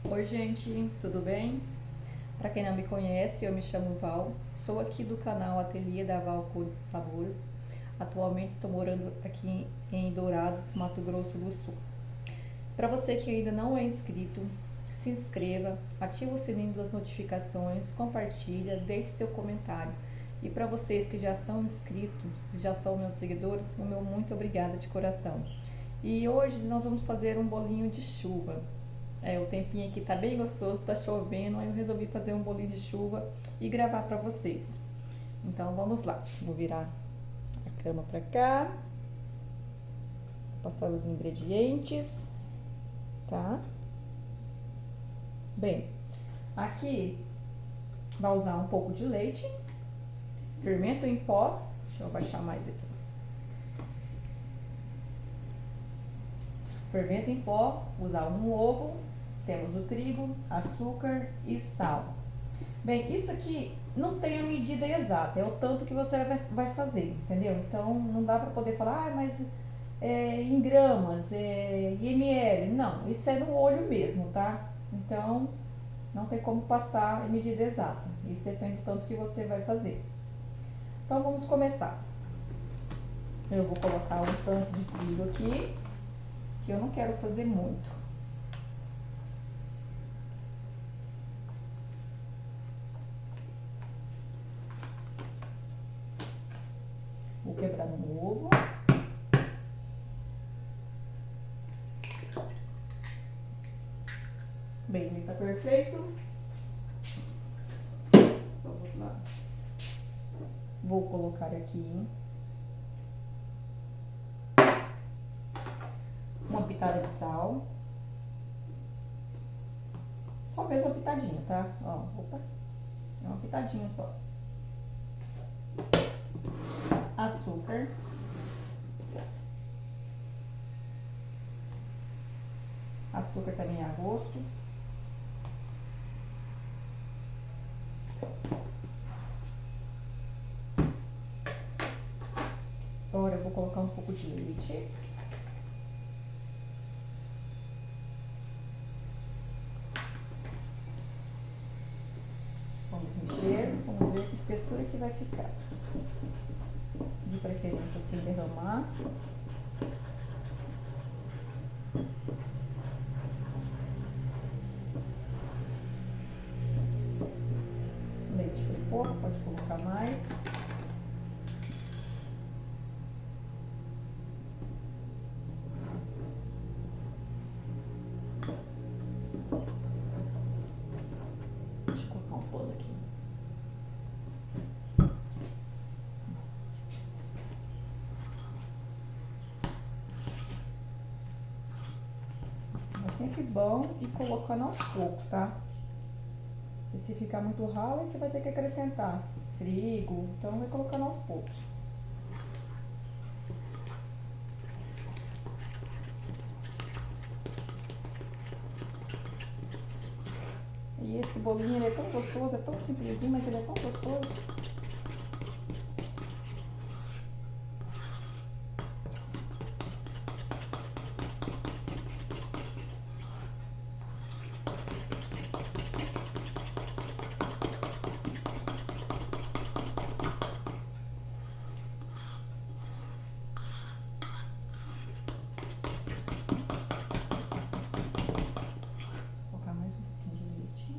Oi, gente, tudo bem? Para quem não me conhece, eu me chamo Val, sou aqui do canal Ateliê da Val Cores e Sabores. Atualmente estou morando aqui em Dourados, Mato Grosso do Sul. Para você que ainda não é inscrito, se inscreva, ative o sininho das notificações, compartilha, deixe seu comentário. E para vocês que já são inscritos, que já são meus seguidores, o meu muito obrigada de coração. E hoje nós vamos fazer um bolinho de chuva. O tempinho aqui tá bem gostoso, tá chovendo, aí eu resolvi fazer um bolinho de chuva e gravar para vocês. Então vamos lá, vou virar a cama para cá, passar os ingredientes, tá? Bem, aqui vai usar um pouco de leite, fermento em pó, deixa eu baixar mais aqui. Fermento em pó, usar um ovo, temos o trigo, açúcar e sal. Bem, isso aqui não tem a medida exata, é o tanto que você vai fazer, entendeu? Então não dá para poder falar, mas em gramas, em ml. Não, isso é no olho mesmo, tá? Então não tem como passar a medida exata. Isso depende do tanto que você vai fazer. Então vamos começar. Eu vou colocar um tanto de trigo aqui, que eu não quero fazer muito. Vou quebrar no ovo. Bem, ele tá perfeito. Vamos lá. Vou colocar aqui uma pitada de sal. Só mesmo uma pitadinha, tá? Ó, opa. É uma pitadinha só. Açúcar. Açúcar também a gosto. Agora eu vou colocar um pouco de leite. Vamos mexer, vamos ver que espessura que vai ficar. De preferência sem derramar. O leite foi pouco, pode colocar mais. Deixa eu colocar um pano aqui. É sempre bom ir colocando aos poucos, tá? E se ficar muito ralo, você vai ter que acrescentar trigo, então vai colocando aos poucos. E esse bolinho, ele é tão gostoso, é tão simplesinho, mas ele é tão gostoso. Vou colocar mais um pouquinho de leite.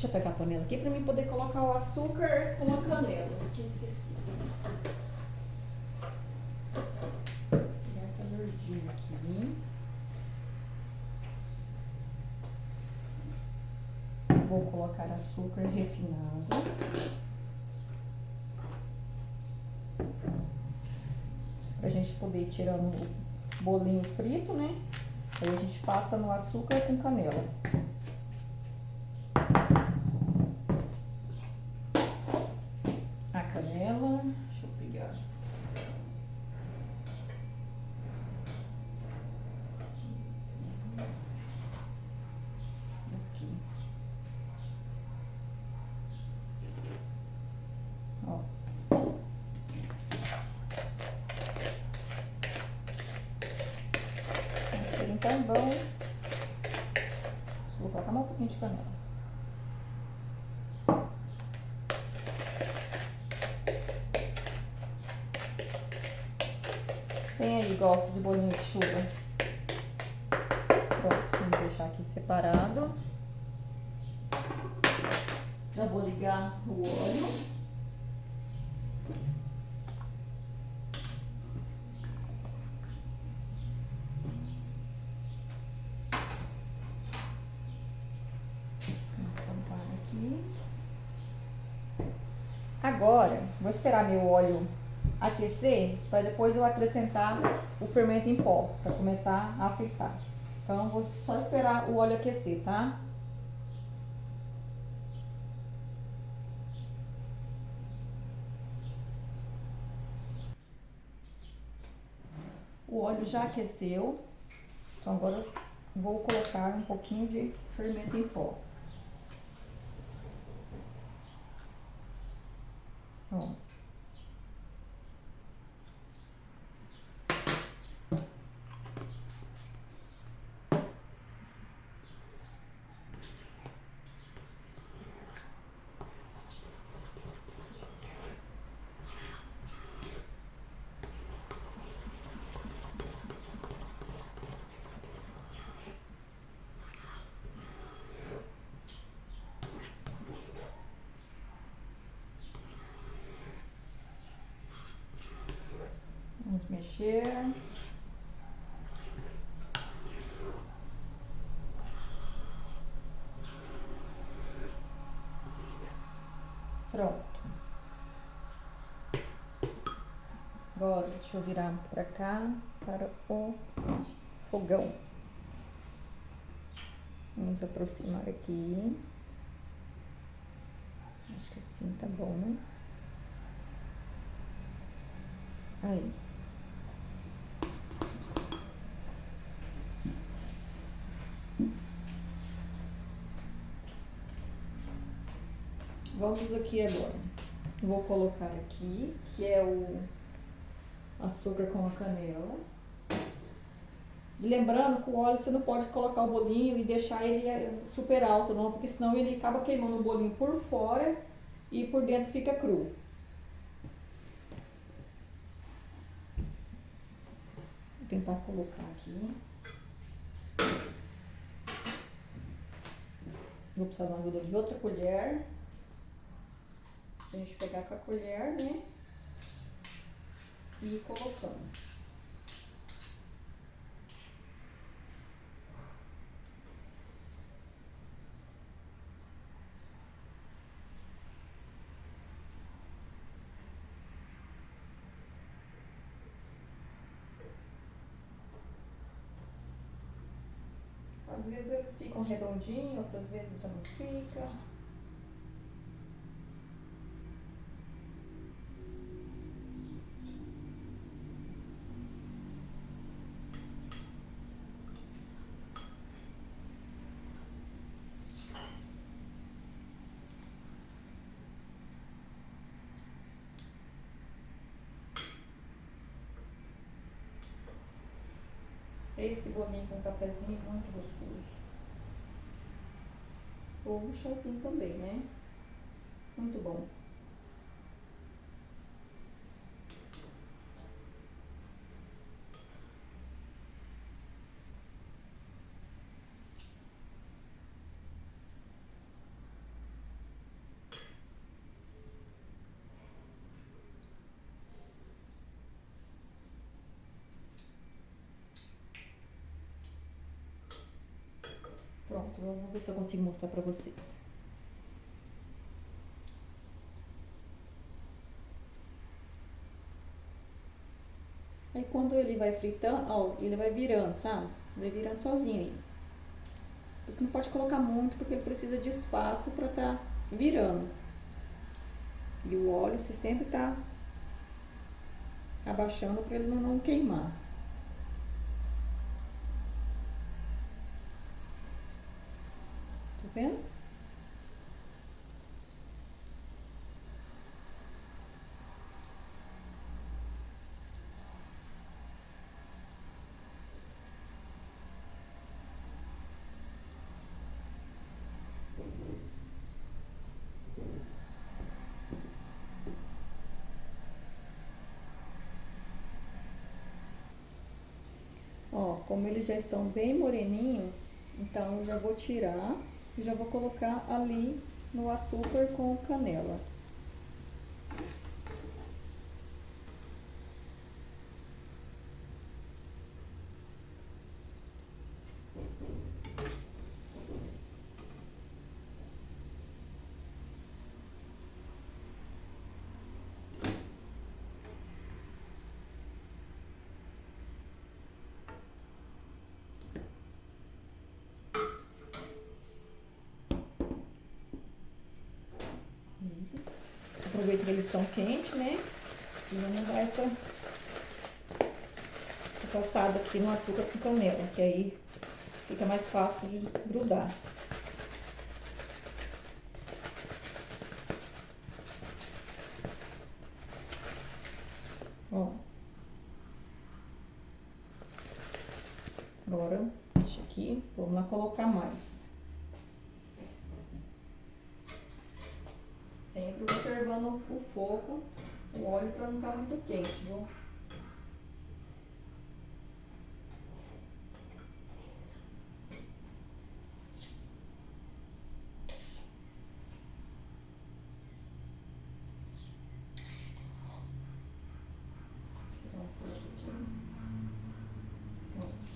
Deixa eu pegar a panela aqui pra mim poder colocar o açúcar com a canela. Tinha esquecido. Pegar essa verdinha aqui. Vou colocar açúcar refinado. Pra gente poder ir tirando o bolinho frito, né? Aí a gente passa no açúcar com canela. A canela, deixa eu pegar. Aqui. Ó. Um cheirinho tão bom. Vou colocar mais um pouquinho de canela. Quem aí gosta de bolinho de chuva? Pronto, vamos deixar aqui separado. Já vou ligar o óleo. Vamos tampar aqui. Agora, vou esperar meu óleo aquecer para depois eu acrescentar o fermento em pó para começar a fritar. Então vou só esperar o óleo aquecer, tá? O óleo já aqueceu, então agora vou colocar um pouquinho de fermento em pó. Ó. Vamos mexer. Pronto. Agora, deixa eu virar para cá, para o fogão. Vamos aproximar aqui. Acho que assim tá bom, né? Aí. Vamos aqui agora. Vou colocar aqui, que é o açúcar com a canela. E lembrando que o óleo você não pode colocar o bolinho e deixar ele super alto, não, porque senão ele acaba queimando o bolinho por fora e por dentro fica cru. Vou tentar colocar aqui. Vou precisar da ajuda de outra colher. A gente pegar com a colher, né? E ir colocando. Às vezes eles ficam redondinhos, outras vezes já não fica. Esse bolinho com cafezinho é muito gostoso. Ou um chazinho também, né? Muito bom. vou ver se eu consigo mostrar pra vocês. Aí quando ele vai fritando, ó, ele vai virando, sabe? Vai virando sozinho aí. Você não pode colocar muito porque ele precisa de espaço pra tá virando. E o óleo você sempre tá abaixando pra ele não queimar. Tá vendo? Ó, como eles já estão bem moreninho, então eu já vou tirar e já vou colocar ali no açúcar com canela. Aproveita que eles estão quentes, né? E vamos dar essa passada aqui no açúcar com canela, que aí fica mais fácil de grudar. Ó. Agora, deixa aqui, vamos lá colocar mais. Sempre observando o fogo, o óleo para não estar muito quente, viu? Tirar um pouco aqui. Pronto.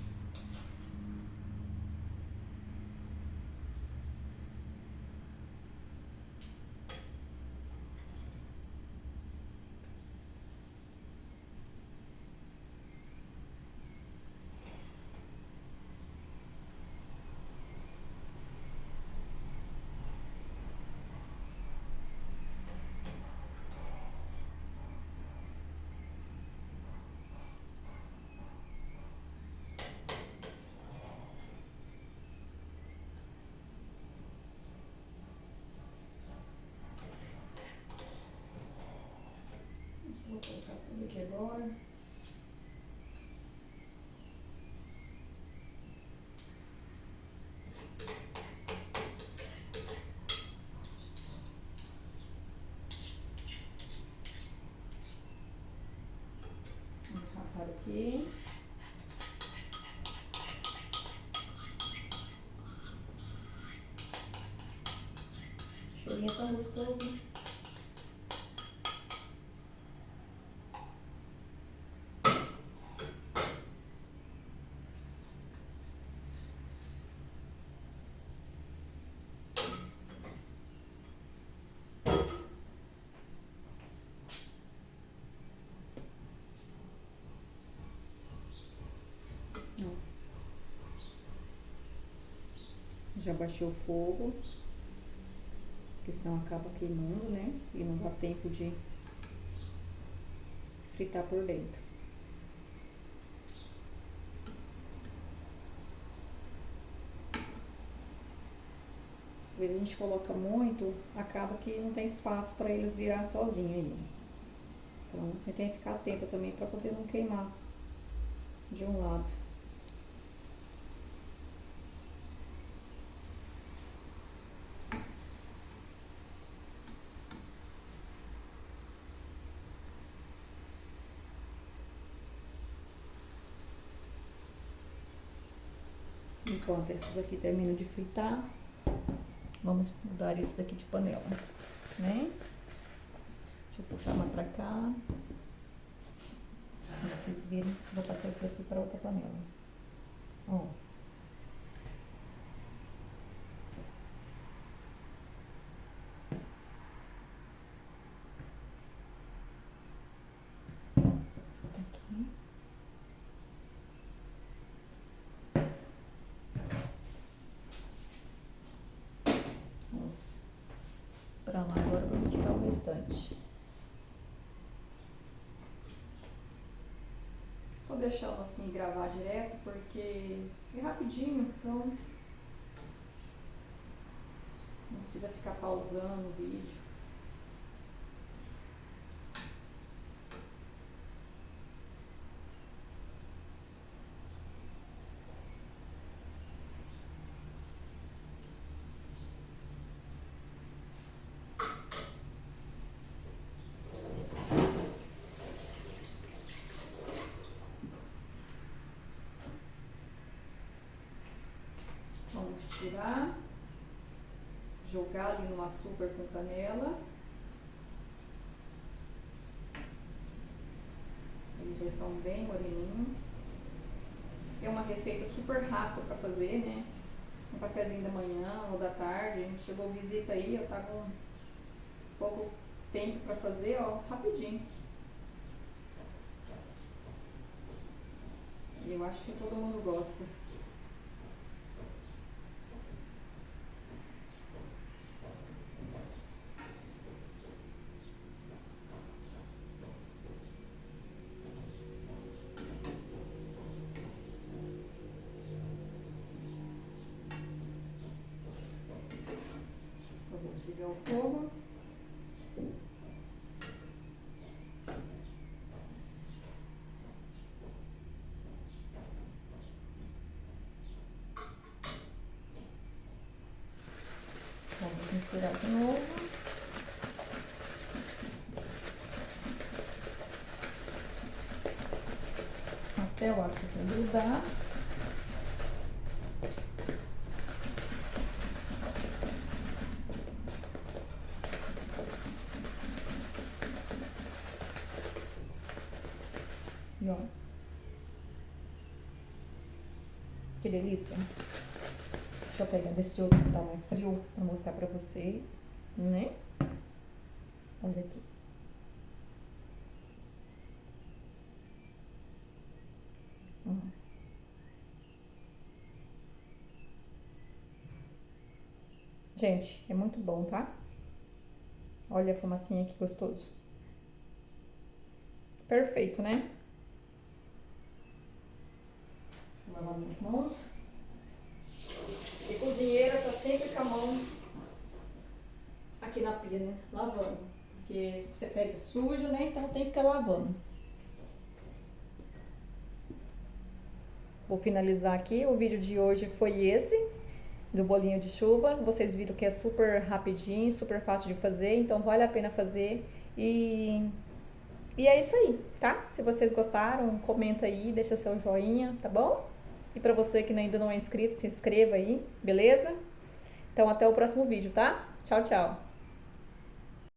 Vou colocar tudo aqui agora. Vamos rapar aqui. O cheirinho é tão gostoso. Já baixei o fogo, porque senão acaba queimando, né? E não dá tempo de fritar por dentro. Às vezes a gente coloca muito, acaba que não tem espaço para eles virar sozinho aí. Então você tem que ficar atenta também para poder não queimar de um lado. Enquanto esses daqui terminam de fritar, vamos mudar isso daqui de panela, né? Deixa eu puxar mais pra cá. Pra vocês verem, vou passar isso daqui para outra panela. Ó. pra lá. Agora vamos tirar o restante. Tô deixando assim gravar direto porque é rapidinho, então não precisa ficar pausando o vídeo. Vamos tirar, jogar ali no açúcar com canela. Eles já estão bem moreninhos. É uma receita super rápida para fazer, né? Um cafezinho da manhã ou da tarde. Chegou visita aí, eu tava com pouco tempo para fazer, ó, rapidinho. E eu acho que todo mundo gosta. Vou desligar o fogo. Vamos misturar de novo. Até o açúcar grudar. E ó, que delícia. Deixa eu pegar desse outro que tá mais frio pra mostrar pra vocês, né? Olha aqui. Gente, é muito bom, tá? Olha a fumacinha que gostoso. Perfeito, né? Vou lavar minhas mãos. E cozinheira tá sempre com a mão aqui na pia, né? Lavando. Porque você pega suja, né? Então tem que ficar lavando. Vou finalizar aqui. O vídeo de hoje foi esse, do bolinho de chuva. Vocês viram que é super rapidinho, super fácil de fazer. Então vale a pena fazer. E é isso aí, tá? Se vocês gostaram, comenta aí, deixa seu joinha, tá bom? E pra você que ainda não é inscrito, se inscreva aí, beleza? Então até o próximo vídeo, tá? Tchau, tchau!